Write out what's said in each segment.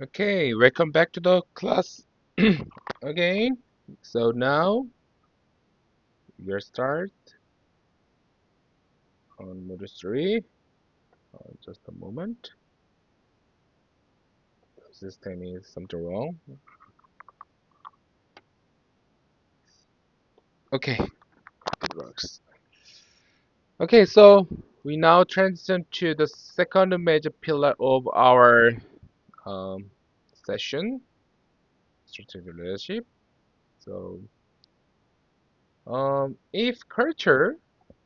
Okay, welcome back to the class again. So now your start on module 3. Just a moment. System is something wrong. Okay, it works. Okay, so we now transition to the second major pillar of our um, session, strategic leadership. So, if culture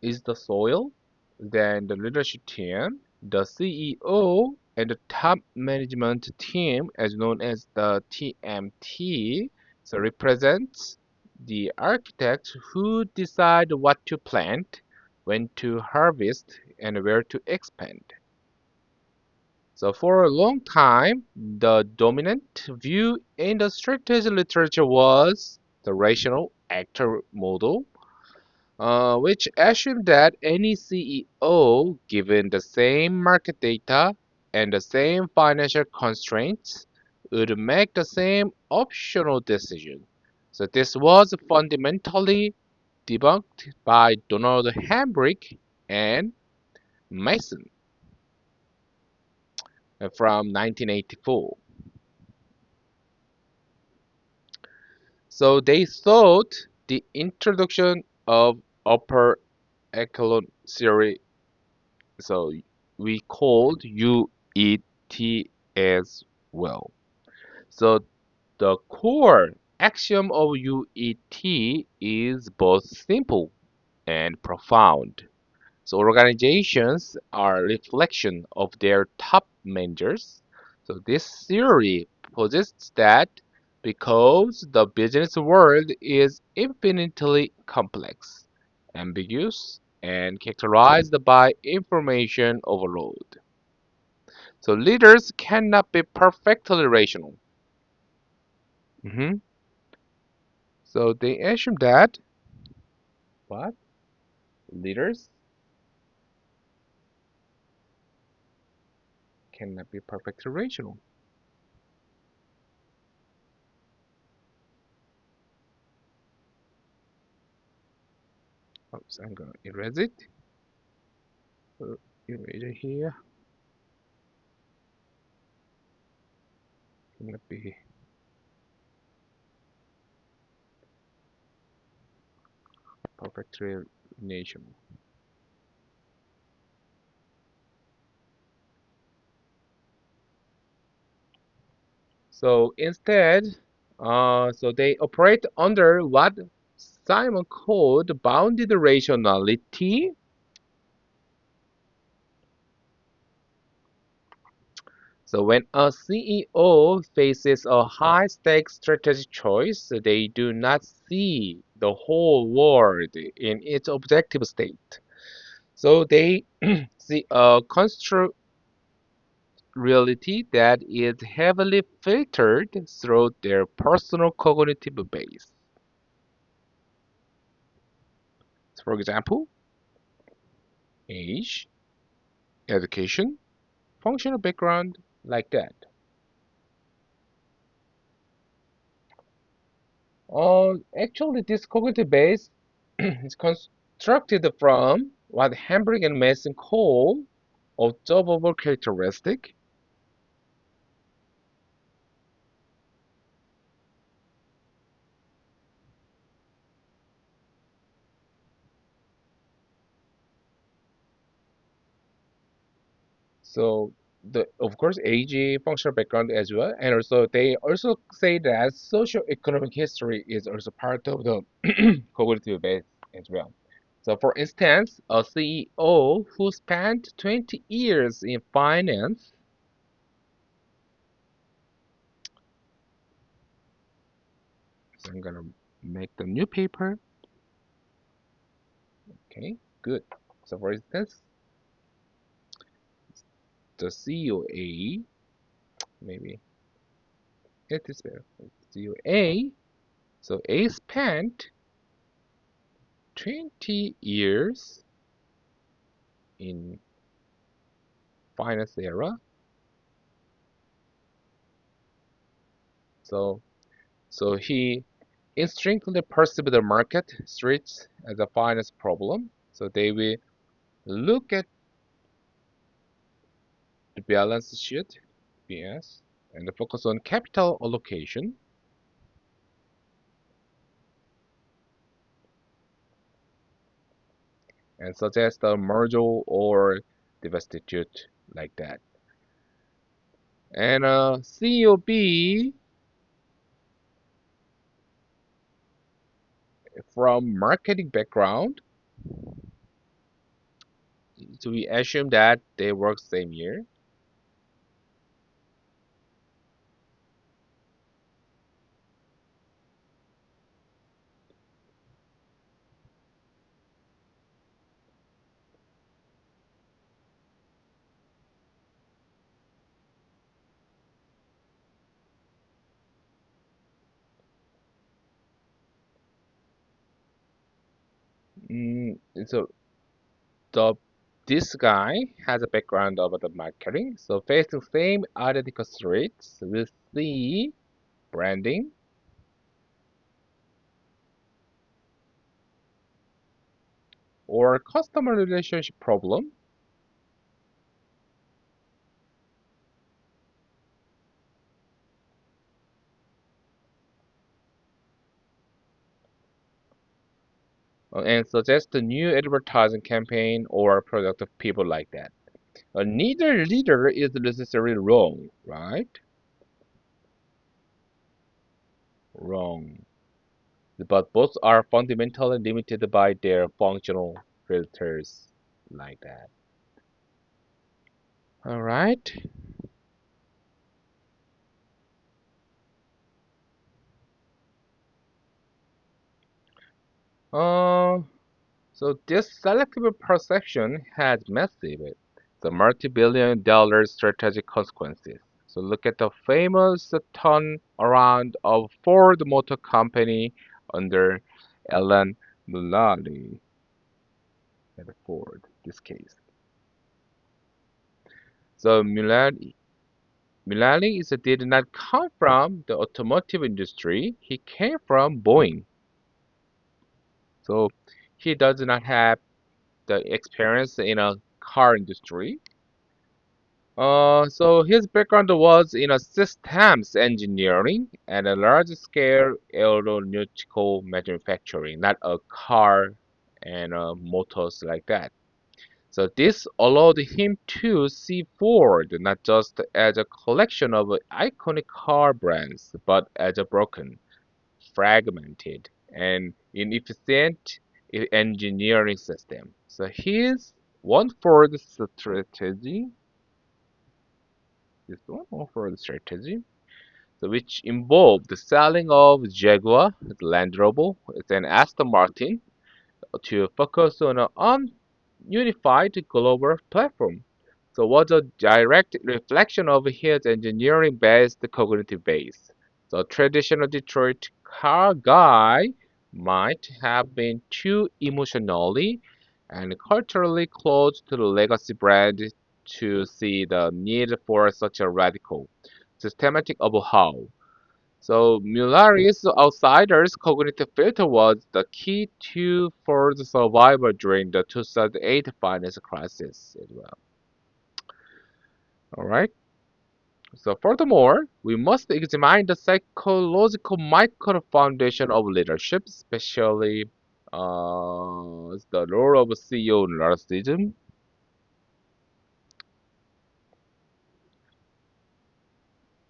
is the soil, then the leadership team, the CEO, and the top management team, as known as the TMT, so represents the architects who decide what to plant, when to harvest, and where to expand. So for a long time, the dominant view in the strategy literature was the rational actor model, which assumed that any CEO, given the same market data and the same financial constraints, would make the same optional decision. So this was fundamentally debunked by Donald Hambrick and Mason from 1984. So they thought the introduction of upper echelon theory, so we called UET as well. So the core axiom of UET is both simple and profound. So organizations are a reflection of their top managers. So this theory posits that because the business world is infinitely complex, ambiguous, and characterized by information overload, so leaders cannot be perfectly rational. Mhm. So they assume that what leaders cannot be perfectly rational. Oops, I'm gonna erase it. Erase it here. Cannot be perfectly rational. So instead, so they operate under what Simon called bounded rationality. So when a CEO faces a high-stakes strategic choice, they do not see the whole world in its objective state. So they see a construct reality that is heavily filtered through their personal cognitive base. For example, age, education, functional background, like that. Actually, this cognitive base is constructed from what Hamburg and Mason call observable characteristic. So the of course age, functional background as well, and also they also say that socioeconomic history is also part of the cognitive base as well. So for instance, a CEO who spent 20 years in finance, so I'm gonna make the new paper. Okay, good. So for instance, the COA, maybe it is better. COA, so A spent 20 years in finance era, So, so he instinctively perceive the market streets as a finance problem. So they will look at the balance sheet, BS, and focus on capital allocation and suggest a merger or divestiture like that. And COB from marketing background, so we assume that they work same year. So the this guy has a background of the marketing, so facing same identical threats with the branding or customer relationship problem. And suggest a new advertising campaign or product of people like that. Neither leader is necessarily wrong, right? Wrong. But both are fundamentally limited by their functional filters like that. All right. Uh, so this selective perception has massive, the multi-billion dollar strategic consequences. So look at the famous turnaround of Ford Motor Company under Alan Mulally at Ford, this case. So Mulally did not come from the automotive industry. He came from Boeing. So he does not have the experience in a car industry. So his background was in a systems engineering and a large-scale aeronautical manufacturing, not a car and motors like that. So this allowed him to see Ford not just as a collection of iconic car brands, but as a broken, fragmented, and inefficient engineering system. So his one Ford strategy this one offered a strategy, so which involved the selling of Jaguar, Land Rover, and Aston Martin to focus on an unified global platform. So was a direct reflection of his engineering-based cognitive base. The traditional Detroit car guy might have been too emotionally and culturally close to the legacy brand to see the need for such a radical, systematic overhaul. So Mulari's outsider's cognitive filter was the key to Ford's survival during the 2008 finance crisis as well. All right. So furthermore, we must examine the psychological micro foundation of leadership, especially the role of CEO narcissism.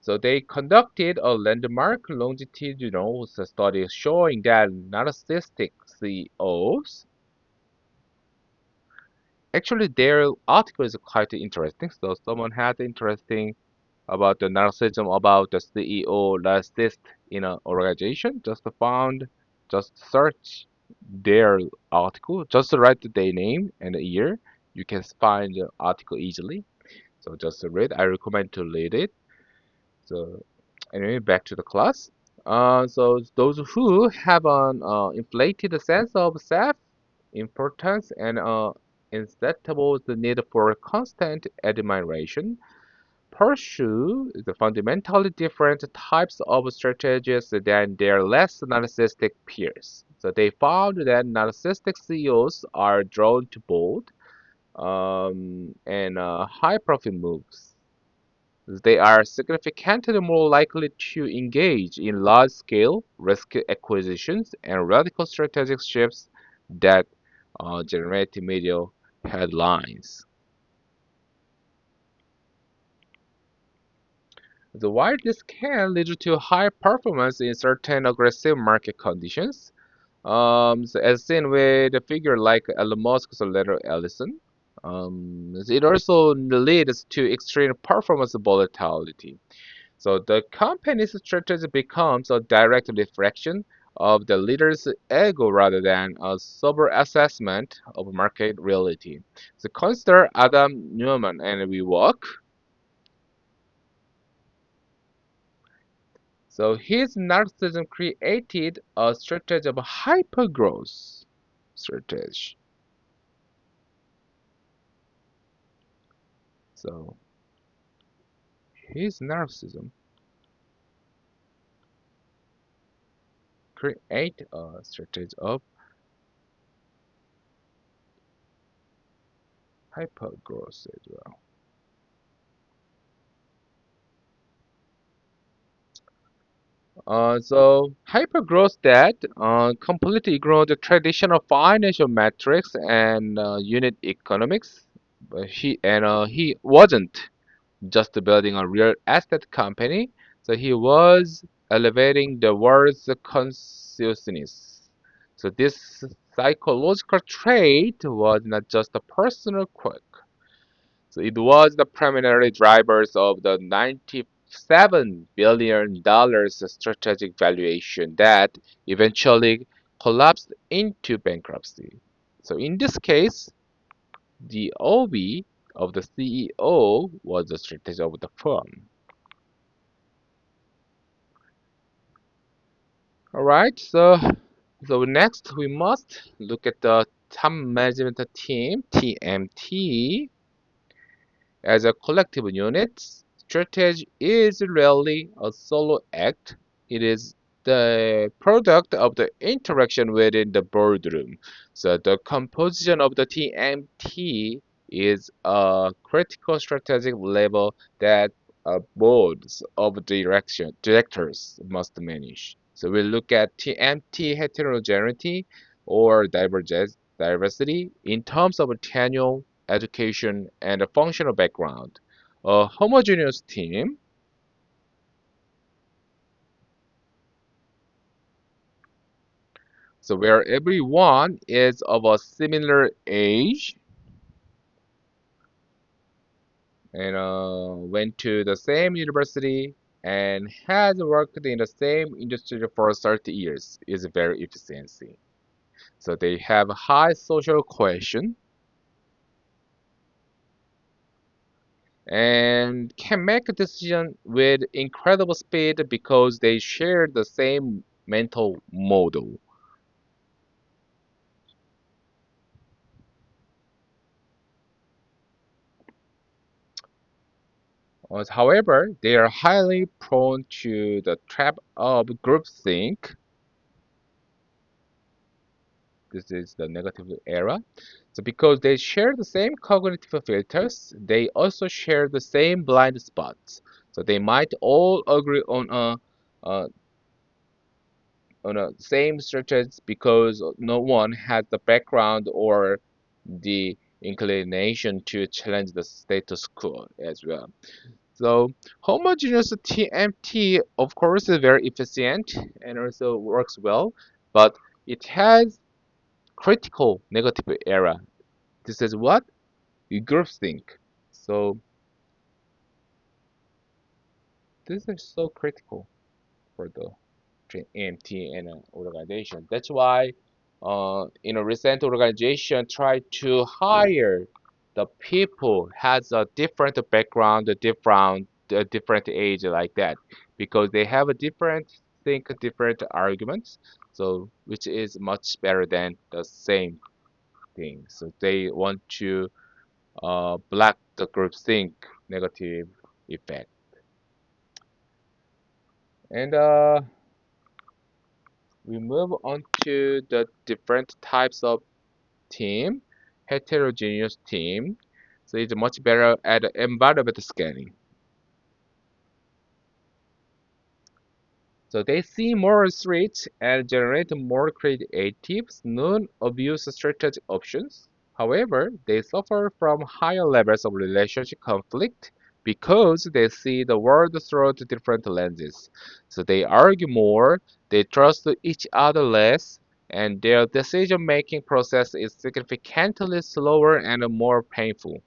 So they conducted a landmark longitudinal study showing that narcissistic CEOs actually their article is quite interesting. So someone had interesting about the narcissism about the CEO narcissist in an organization. Just search their article. Just write their name and the year. You can find the article easily. So just read. I recommend to read it. So anyway, back to the class. So those who have an inflated sense of self-importance and insatiable the need for constant admiration pursue the fundamentally different types of strategies than their less narcissistic peers. So they found that narcissistic CEOs are drawn to bold and high profit moves. They are significantly more likely to engage in large scale risk acquisitions and radical strategic shifts that generate media headlines. While this can lead to high performance in certain aggressive market conditions, so as seen with a figure like Elon Musk's Larry Ellison, it also leads to extreme performance volatility. So the company's strategy becomes a direct reflection of the leader's ego rather than a sober assessment of market reality. So consider Adam Newman and WeWork. So his narcissism created a strategy of hypergrowth strategy. So his narcissism create a strategy of hypergrowth as well. So hypergrowth debt completely ignored the traditional financial metrics and unit economics. But he wasn't just building a real estate company. So he was elevating the world's consciousness. So this psychological trait was not just a personal quirk. So it was the primary drivers of the $97 billion strategic valuation that eventually collapsed into bankruptcy. So in this case, the OB of the CEO was the strategy of the firm. All right, so next we must look at the top management team (TMT). As a collective unit, strategy is rarely a solo act. It is the product of the interaction within the boardroom. So the composition of the TMT is a critical strategic level that boards of directors must manage. So we look at TMT heterogeneity or diversity in terms of tenure, education, and a functional background. A homogeneous team, so where everyone is of a similar age and went to the same university and has worked in the same industry for 30 years, is very efficiency. So they have high social cohesion and can make a decision with incredible speed because they share the same mental model. However, they are highly prone to the trap of groupthink. This is the negative era. So because they share the same cognitive filters, they also share the same blind spots. So they might all agree uh, on a same strategy because no one has the background or the inclination to challenge the status quo as well. So homogeneous TMT, of course, is very efficient and also works well, but it has critical negative error. This is what groupthink. So this is so critical for the AMT and organization. That's why, in a recent organization, try to hire the people has a different background, a different age like that, because they have a different think, different arguments. So which is much better than the same thing. So they want to block the group think negative. effect. And we move on to the different types of team, heterogeneous team. So it's much better at environment scanning. So they see more threats and generate more creative, non-obvious strategic options. However, they suffer from higher levels of relationship conflict because they see the world through different lenses. So they argue more, they trust each other less, and their decision-making process is significantly slower and more painful.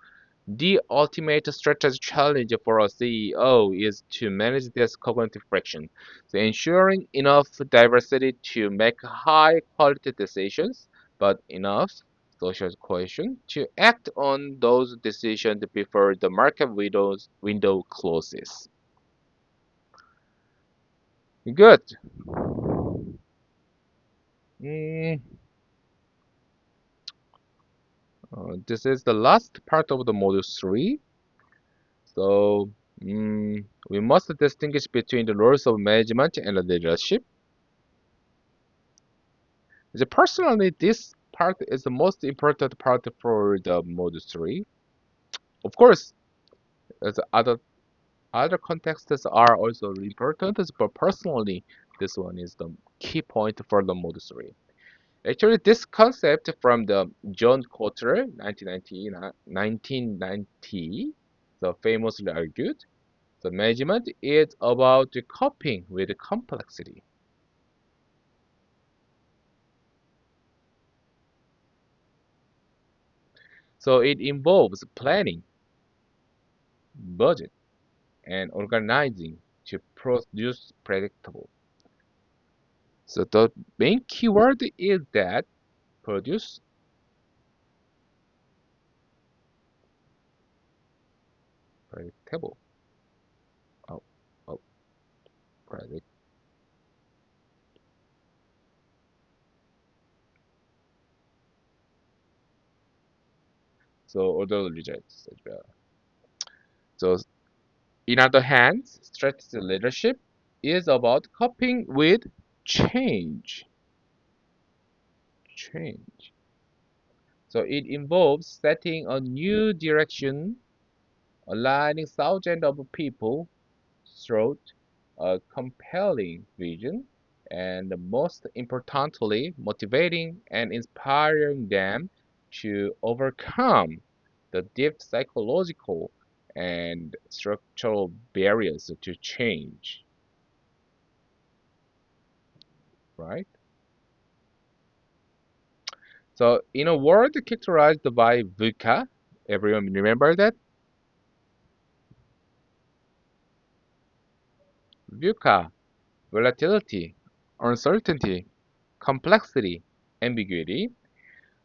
The ultimate strategy challenge for a CEO is to manage this cognitive friction, so ensuring enough diversity to make high quality decisions, but enough social cohesion to act on those decisions before the market window closes. Good. Mm, this is the last part of the module 3. So we must distinguish between the roles of management and leadership. Personally, this part is the most important part for the module 3. Of course, there's other contexts are also important, but personally, this one is the key point for the module 3. Actually, this concept from the John Kotter, 1990, so famously argued, the management is about coping with complexity. So it involves planning, budget, and organizing to produce predictable. So the main keyword is that produce predictable. Oh, oh, predict. So order results as well. So in other hands, strategy leadership is about coping with change. Change. So it involves setting a new direction, aligning thousands of people through a compelling vision, and most importantly, motivating and inspiring them to overcome the deep psychological and structural barriers to change, right? So, in a world characterized by VUCA, everyone remember that? VUCA, volatility, uncertainty, complexity, ambiguity.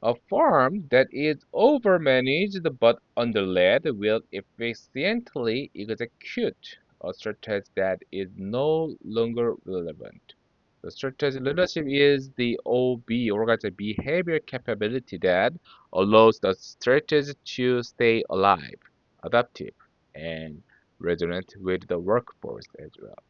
A farm that is overmanaged but underled will efficiently execute a strategy that is no longer relevant. The strategy leadership is the OB, organized behavior capability that allows the strategy to stay alive, adaptive, and resonant with the workforce as well.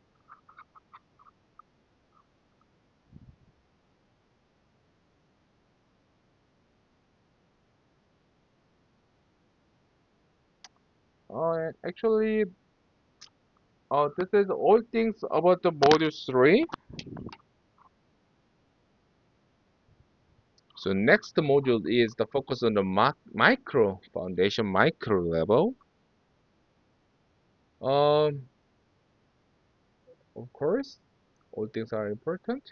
And actually, this is all things about the module 3. So next module is the focus on the micro foundation, micro level. Um, of course, all things are important.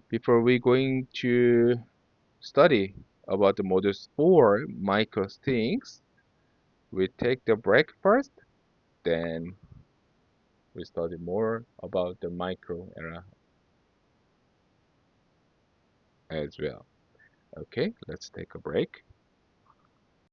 Before we going to study about the modules 4 micro things, we take the break first, then we study more about the micro era as well. Okay, let's take a break.